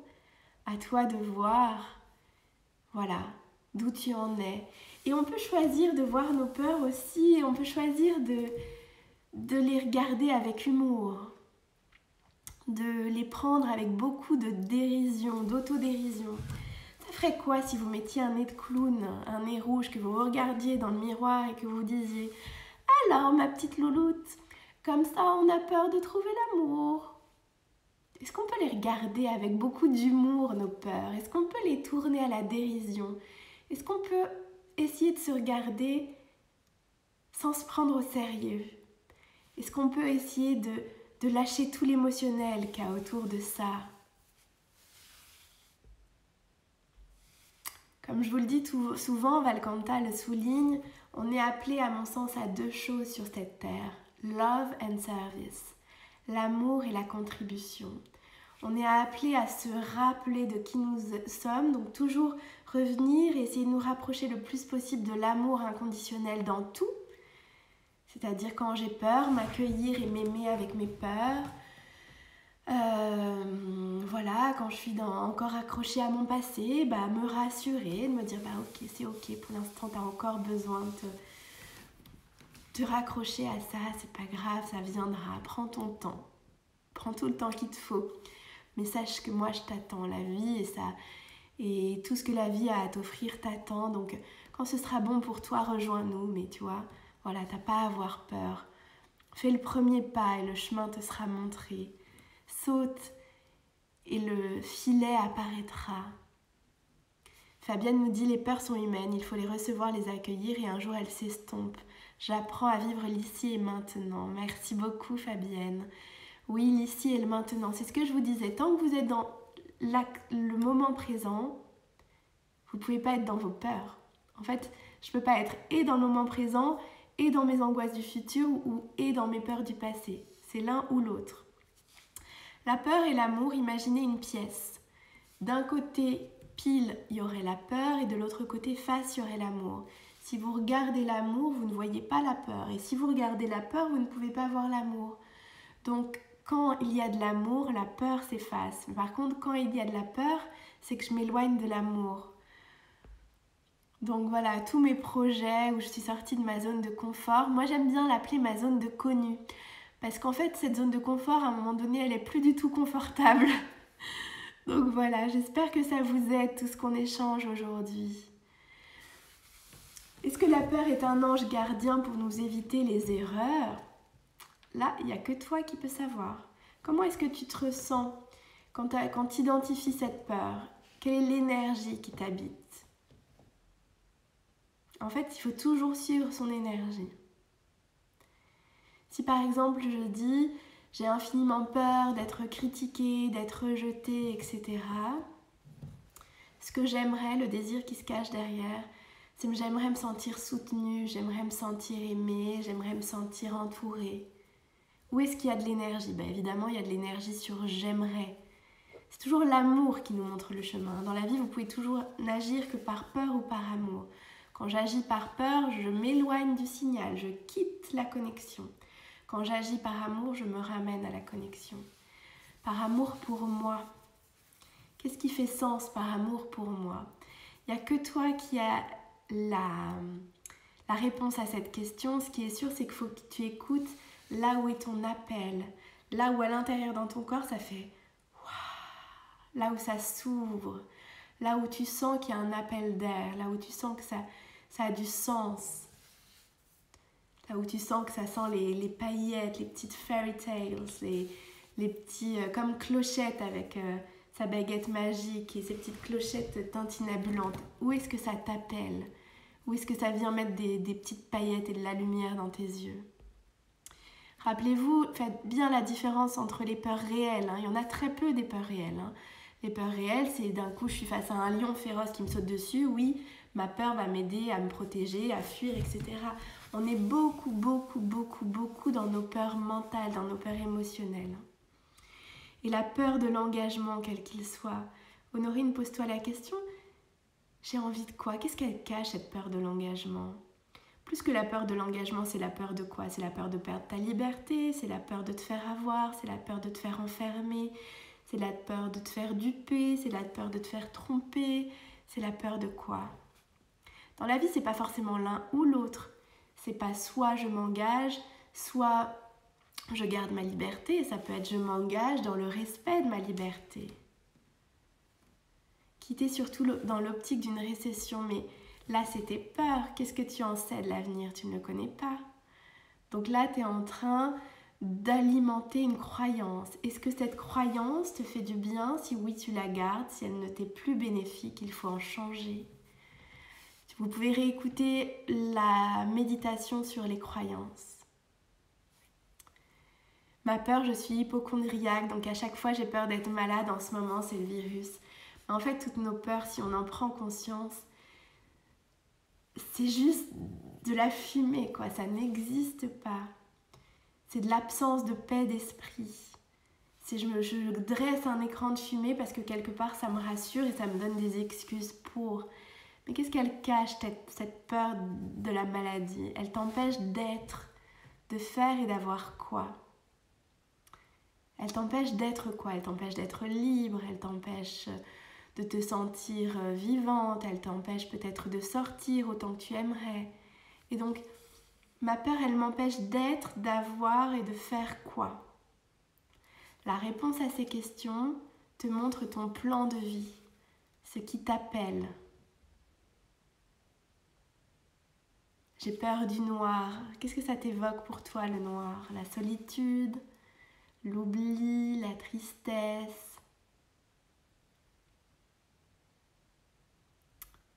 À toi de voir, voilà, d'où tu en es. Et on peut choisir de voir nos peurs aussi, et on peut choisir de les regarder avec humour, de les prendre avec beaucoup de dérision, d'autodérision. Ça ferait quoi si vous mettiez un nez de clown, un nez rouge, que vous regardiez dans le miroir et que vous disiez « Alors, ma petite louloute, comme ça on a peur de trouver l'amour ». Est-ce qu'on peut les regarder avec beaucoup d'humour, nos peurs? Est-ce qu'on peut les tourner à la dérision? Est-ce qu'on peut essayer de se regarder sans se prendre au sérieux? Est-ce qu'on peut essayer de lâcher tout l'émotionnel qu'il y a autour de ça? Comme je vous le dis souvent, Valcanta le souligne, on est appelé à mon sens à 2 choses sur cette terre, love and service, l'amour et la contribution. On est appelé à se rappeler de qui nous sommes, donc toujours revenir et essayer de nous rapprocher le plus possible de l'amour inconditionnel dans tout. C'est-à-dire quand j'ai peur, m'accueillir et m'aimer avec mes peurs. Voilà, quand je suis encore accrochée à mon passé, me rassurer, de me dire ok, c'est ok, pour l'instant tu as encore besoin de te raccrocher à ça, c'est pas grave, ça viendra, prends ton temps, prends tout le temps qu'il te faut. Mais sache que moi je t'attends, la vie et tout ce que la vie a à t'offrir t'attend. Donc quand ce sera bon pour toi, rejoins-nous, mais tu vois, voilà, t'as pas à avoir peur. Fais le premier pas et le chemin te sera montré. Saute et le filet apparaîtra. Fabienne nous dit, les peurs sont humaines, il faut les recevoir, les accueillir et un jour elles s'estompent. J'apprends à vivre l'ici et maintenant. Merci beaucoup Fabienne. Oui, l'ici et le maintenant, c'est ce que je vous disais. Tant que vous êtes dans le moment présent, vous ne pouvez pas être dans vos peurs. En fait, je ne peux pas être et dans le moment présent, et dans mes angoisses du futur, et dans mes peurs du passé. C'est l'un ou l'autre. La peur et l'amour, imaginez une pièce. D'un côté, pile, il y aurait la peur, et de l'autre côté, face, il y aurait l'amour. Si vous regardez l'amour, vous ne voyez pas la peur. Et si vous regardez la peur, vous ne pouvez pas voir l'amour. Donc, quand il y a de l'amour, la peur s'efface. Par contre, quand il y a de la peur, c'est que je m'éloigne de l'amour. Donc voilà, tous mes projets où je suis sortie de ma zone de confort, moi j'aime bien l'appeler ma zone de connu. Parce qu'en fait, cette zone de confort, à un moment donné, elle n'est plus du tout confortable. Donc voilà, j'espère que ça vous aide, tout ce qu'on échange aujourd'hui. Est-ce que la peur est un ange gardien pour nous éviter les erreurs? Là, il n'y a que toi qui peux savoir. Comment est-ce que tu te ressens quand tu identifies cette peur? Quelle est l'énergie qui t'habite? En fait, il faut toujours suivre son énergie. Si par exemple je dis j'ai infiniment peur d'être critiquée, d'être rejetée, etc. Ce que j'aimerais, le désir qui se cache derrière, c'est que j'aimerais me sentir soutenue, j'aimerais me sentir aimée, j'aimerais me sentir entourée. Où est-ce qu'il y a de l'énergie? Évidemment, il y a de l'énergie sur j'aimerais. C'est toujours l'amour qui nous montre le chemin. Dans la vie, vous pouvez toujours n'agir que par peur ou par amour. Quand j'agis par peur, je m'éloigne du signal, je quitte la connexion. Quand j'agis par amour, je me ramène à la connexion. Par amour pour moi. Qu'est-ce qui fait sens par amour pour moi? Il n'y a que toi qui as la réponse à cette question. Ce qui est sûr, c'est qu'il faut que tu écoutes là où est ton appel. Là où à l'intérieur dans ton corps, ça fait waouh. Là où ça s'ouvre. Là où tu sens qu'il y a un appel d'air. Là où tu sens que ça a du sens. Là où tu sens que ça sent les paillettes, les petites fairy tales, les petits comme clochettes avec sa baguette magique et ses petites clochettes tintinabulantes. Où est-ce que ça t'appelle? Où est-ce que ça vient mettre des petites paillettes et de la lumière dans tes yeux? Rappelez-vous, faites bien la différence entre les peurs réelles. Il y en a très peu des peurs réelles. Les peurs réelles, c'est d'un coup je suis face à un lion féroce qui me saute dessus. Oui, ma peur va m'aider à me protéger, à fuir, etc. On est beaucoup dans nos peurs mentales, dans nos peurs émotionnelles. Et la peur de l'engagement, quel qu'il soit. Honorine, pose-toi la question, j'ai envie de quoi? Qu'est-ce qu'elle cache, cette peur de l'engagement? Plus que la peur de l'engagement, c'est la peur de quoi? C'est la peur de perdre ta liberté, c'est la peur de te faire avoir, c'est la peur de te faire enfermer, c'est la peur de te faire duper, c'est la peur de te faire tromper, c'est la peur de quoi? Dans la vie, c'est pas forcément l'un ou l'autre. C'est pas soit je m'engage, soit je garde ma liberté. Ça peut être je m'engage dans le respect de ma liberté. Quitter surtout dans l'optique d'une récession, mais là c'est tes peurs. Qu'est-ce que tu en sais de l'avenir? Tu ne le connais pas. Donc là, tu es en train d'alimenter une croyance. Est-ce que cette croyance te fait du bien? Si oui, tu la gardes. Si elle ne t'est plus bénéfique, il faut en changer. Vous pouvez réécouter la méditation sur les croyances. Ma peur, je suis hypocondriaque, donc à chaque fois j'ai peur d'être malade. En ce moment, c'est le virus. Mais en fait, toutes nos peurs, si on en prend conscience, c'est juste de la fumée, quoi. Ça n'existe pas. C'est de l'absence de paix d'esprit. Je dresse un écran de fumée parce que quelque part, ça me rassure et ça me donne des excuses pour... Mais qu'est-ce qu'elle cache, cette peur de la maladie? Elle t'empêche d'être, de faire et d'avoir quoi? Elle t'empêche d'être quoi? Elle t'empêche d'être libre, elle t'empêche de te sentir vivante, elle t'empêche peut-être de sortir autant que tu aimerais. Et donc, ma peur, elle m'empêche d'être, d'avoir et de faire quoi? La réponse à ces questions te montre ton plan de vie, ce qui t'appelle. J'ai peur du noir. Qu'est-ce que ça t'évoque pour toi, le noir? La solitude, l'oubli, la tristesse.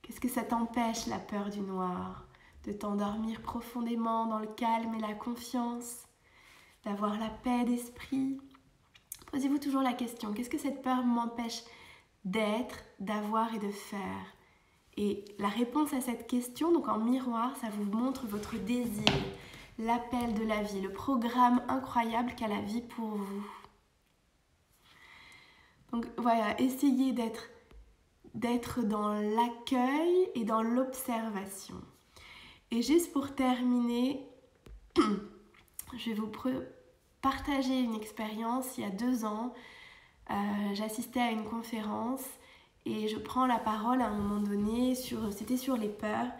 Qu'est-ce que ça t'empêche, la peur du noir? De t'endormir profondément dans le calme et la confiance, d'avoir la paix d'esprit. Posez-vous toujours la question, qu'est-ce que cette peur m'empêche d'être, d'avoir et de faire. Et la réponse à cette question, donc en miroir, ça vous montre votre désir, l'appel de la vie, le programme incroyable qu'a la vie pour vous. Donc voilà, essayez d'être dans l'accueil et dans l'observation. Et juste pour terminer, je vais vous partager une expérience. Il y a 2 ans, j'assistais à une conférence et je prends la parole à un moment donné, c'était sur les peurs.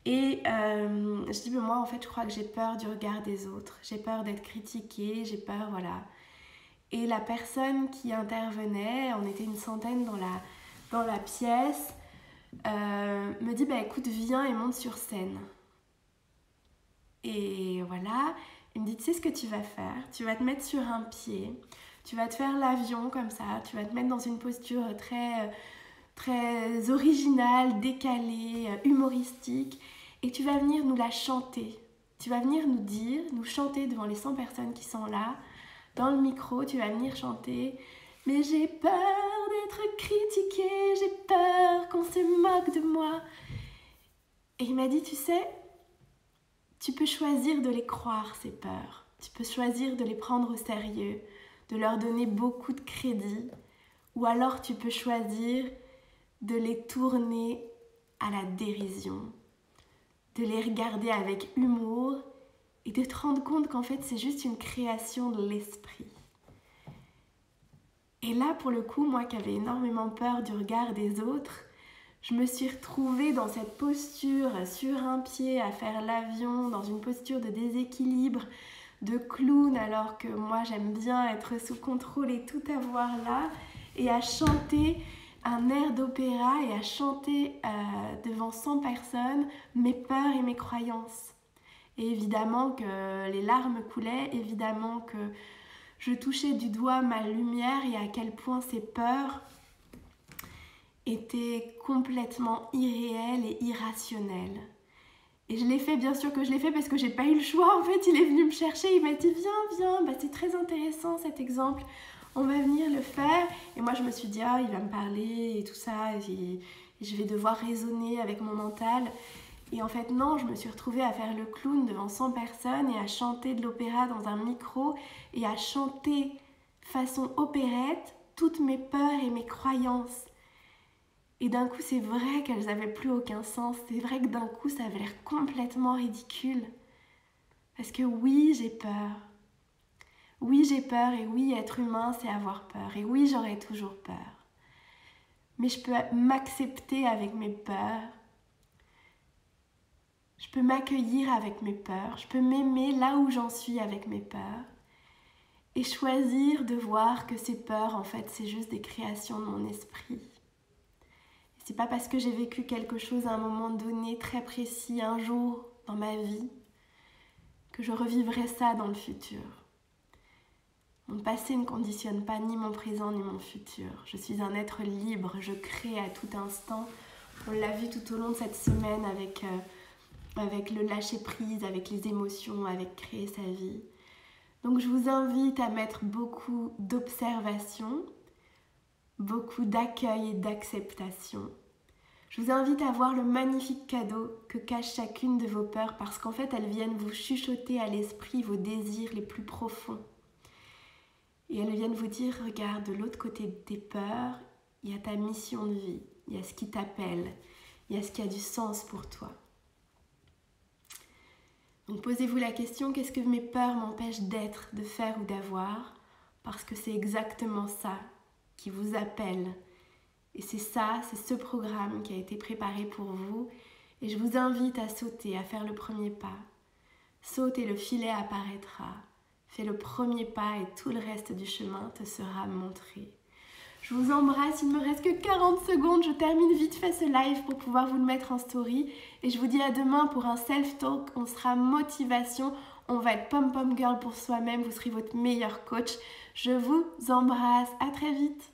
Et je dis, mais moi en fait je crois que j'ai peur du regard des autres, j'ai peur d'être critiquée, j'ai peur, voilà. Et la personne qui intervenait, on était une centaine dans la pièce, me dit, bah écoute, viens et monte sur scène. Et voilà, il me dit, tu sais ce que tu vas faire? Tu vas te mettre sur un pied, tu vas te faire l'avion comme ça, tu vas te mettre dans une posture très originale, décalée, humoristique, et tu vas venir nous la chanter. Tu vas venir nous chanter devant les 100 personnes qui sont là. Dans le micro, tu vas venir chanter « Mais j'ai peur d'être critiquée, j'ai peur qu'on se moque de moi. » Et il m'a dit, tu sais, tu peux choisir de les croire, ces peurs. Tu peux choisir de les prendre au sérieux, de leur donner beaucoup de crédit. Ou alors tu peux choisir de les tourner à la dérision, de les regarder avec humour et de te rendre compte qu'en fait c'est juste une création de l'esprit. Et là pour le coup, moi qui avais énormément peur du regard des autres, je me suis retrouvée dans cette posture sur un pied à faire l'avion, dans une posture de déséquilibre, de clown, alors que moi j'aime bien être sous contrôle et tout avoir là, et à chanter un air d'opéra et à chanter devant 100 personnes mes peurs et mes croyances. Et évidemment que les larmes coulaient, évidemment que je touchais du doigt ma lumière et à quel point ces peurs étaient complètement irréelles et irrationnelles. Et je l'ai fait, bien sûr que je l'ai fait parce que j'ai pas eu le choix. En fait, il est venu me chercher, il m'a dit viens, bah, c'est très intéressant cet exemple. On va venir le faire. Et moi, je me suis dit, ah, il va me parler et tout ça. Et je vais devoir raisonner avec mon mental. Et en fait, non, je me suis retrouvée à faire le clown devant 100 personnes et à chanter de l'opéra dans un micro et à chanter façon opérette toutes mes peurs et mes croyances. Et d'un coup, c'est vrai qu'elles n'avaient plus aucun sens. C'est vrai que d'un coup, ça avait l'air complètement ridicule. Parce que oui, j'ai peur. Oui, j'ai peur et oui, être humain, c'est avoir peur. Et oui, j'aurai toujours peur. Mais je peux m'accepter avec mes peurs. Je peux m'accueillir avec mes peurs. Je peux m'aimer là où j'en suis avec mes peurs. Et choisir de voir que ces peurs, en fait, c'est juste des créations de mon esprit. C'est pas parce que j'ai vécu quelque chose à un moment donné très précis, un jour dans ma vie, que je revivrai ça dans le futur. Mon passé ne conditionne pas ni mon présent ni mon futur. Je suis un être libre, je crée à tout instant. On l'a vu tout au long de cette semaine avec le lâcher-prise, avec les émotions, avec créer sa vie. Donc je vous invite à mettre beaucoup d'observation, beaucoup d'accueil et d'acceptation. Je vous invite à voir le magnifique cadeau que cache chacune de vos peurs parce qu'en fait, elles viennent vous chuchoter à l'esprit vos désirs les plus profonds. Et elles viennent vous dire, regarde, de l'autre côté de tes peurs, il y a ta mission de vie, il y a ce qui t'appelle, il y a ce qui a du sens pour toi. Donc posez-vous la question, qu'est-ce que mes peurs m'empêchent d'être, de faire ou d'avoir? Parce que c'est exactement ça qui vous appelle. Et c'est ça, c'est ce programme qui a été préparé pour vous. Et je vous invite à sauter, à faire le premier pas. Saute et le filet apparaîtra. Fais le premier pas et tout le reste du chemin te sera montré. Je vous embrasse, il ne me reste que 40 secondes. Je termine vite fait ce live pour pouvoir vous le mettre en story. Et je vous dis à demain pour un self-talk. On sera motivation. On va être pom-pom girl pour soi-même. Vous serez votre meilleur coach. Je vous embrasse. À très vite.